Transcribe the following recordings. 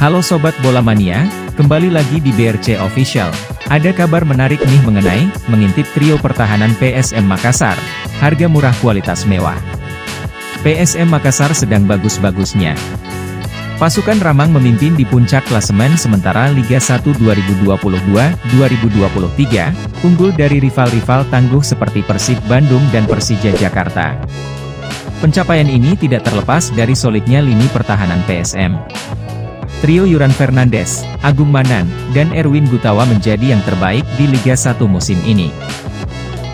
Halo Sobat Bola Mania, kembali lagi di BRC Official. Ada kabar menarik nih mengenai mengintip trio pertahanan PSM Makassar. Harga murah kualitas mewah. PSM Makassar sedang bagus-bagusnya. Pasukan Ramang memimpin di puncak klasemen sementara Liga 1 2022-2023, unggul dari rival-rival tangguh seperti Persib Bandung dan Persija Jakarta. Pencapaian ini tidak terlepas dari solidnya lini pertahanan PSM. Trio Yuran Fernandes, Agung Manan, dan Erwin Gutawa menjadi yang terbaik di Liga 1 musim ini.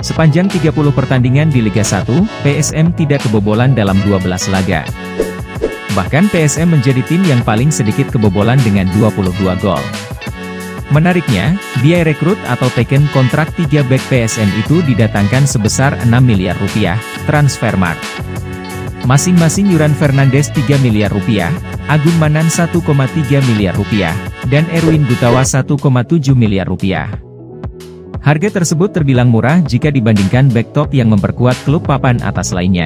Sepanjang 30 pertandingan di Liga 1, PSM tidak kebobolan dalam 12 laga. Bahkan PSM menjadi tim yang paling sedikit kebobolan dengan 22 gol. Menariknya, biaya rekrut atau taken kontrak 3 bek PSM itu didatangkan sebesar 6 miliar rupiah, Transfermarkt. Masing-masing Yuran Fernandes 3 miliar rupiah, Agung Manan 1,3 miliar rupiah, dan Erwin Gutawa 1,7 miliar rupiah. Harga tersebut terbilang murah jika dibandingkan bek top yang memperkuat klub papan atas lainnya.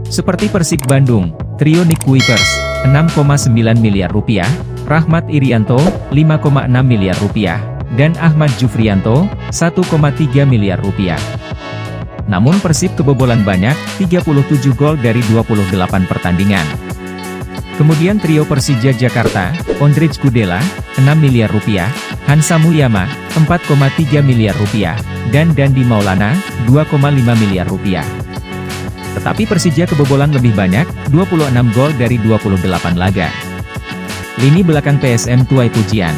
Seperti Persib Bandung, trio Nick Kuipers, 6,9 miliar rupiah, Rahmat Irianto, 5,6 miliar rupiah, dan Ahmad Jufrianto, 1,3 miliar rupiah. Namun Persib kebobolan banyak, 37 gol dari 28 pertandingan. Kemudian trio Persija Jakarta, Ondrej Kudela, 6 miliar rupiah, Hansa Muyama, 4,3 miliar rupiah, dan Dandi Maulana, 2,5 miliar rupiah. Tetapi Persija kebobolan lebih banyak, 26 gol dari 28 laga. Lini belakang PSM tuai pujian.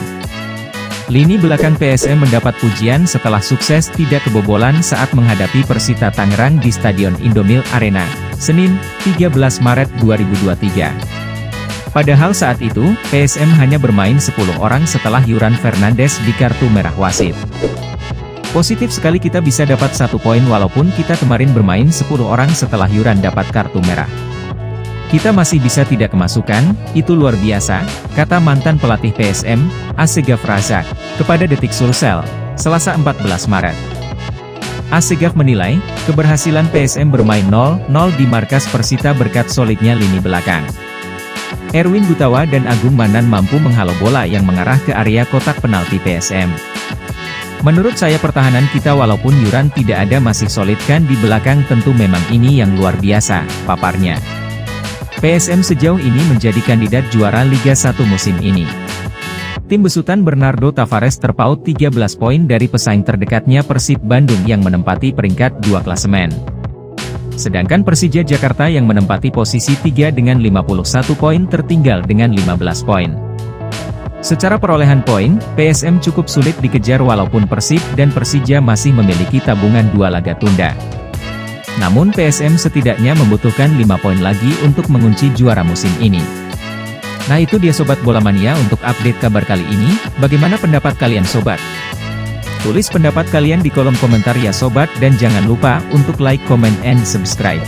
Lini belakang PSM mendapat pujian setelah sukses tidak kebobolan saat menghadapi Persita Tangerang di Stadion Indomil Arena, Senin, 13 Maret 2023. Padahal saat itu, PSM hanya bermain 10 orang setelah Yuran Fernandes di kartu merah wasit. Positif sekali kita bisa dapat 1 poin walaupun kita kemarin bermain 10 orang setelah Yuran dapat kartu merah. Kita masih bisa tidak kemasukan, itu luar biasa, kata mantan pelatih PSM, Asegaf Razak, kepada Detik Sulsel, Selasa 14 Maret. Asegaf menilai, keberhasilan PSM bermain 0-0 di markas Persita berkat solidnya lini belakang. Erwin Gutawa dan Agung Manan mampu menghalau bola yang mengarah ke area kotak penalti PSM. Menurut saya pertahanan kita walaupun Yuran tidak ada masih solid kan di belakang tentu memang ini yang luar biasa, paparnya. PSM sejauh ini menjadi kandidat juara Liga 1 musim ini. Tim besutan Bernardo Tavares terpaut 13 poin dari pesaing terdekatnya Persib Bandung yang menempati peringkat 2 klasemen. Sedangkan Persija Jakarta yang menempati posisi 3 dengan 51 poin tertinggal dengan 15 poin. Secara perolehan poin, PSM cukup sulit dikejar walaupun Persib dan Persija masih memiliki tabungan 2 laga tunda. Namun PSM setidaknya membutuhkan 5 poin lagi untuk mengunci juara musim ini. Nah itu dia Sobat Bola Mania untuk update kabar kali ini, bagaimana pendapat kalian Sobat? Tulis pendapat kalian di kolom komentar ya Sobat dan jangan lupa untuk like, comment, and subscribe.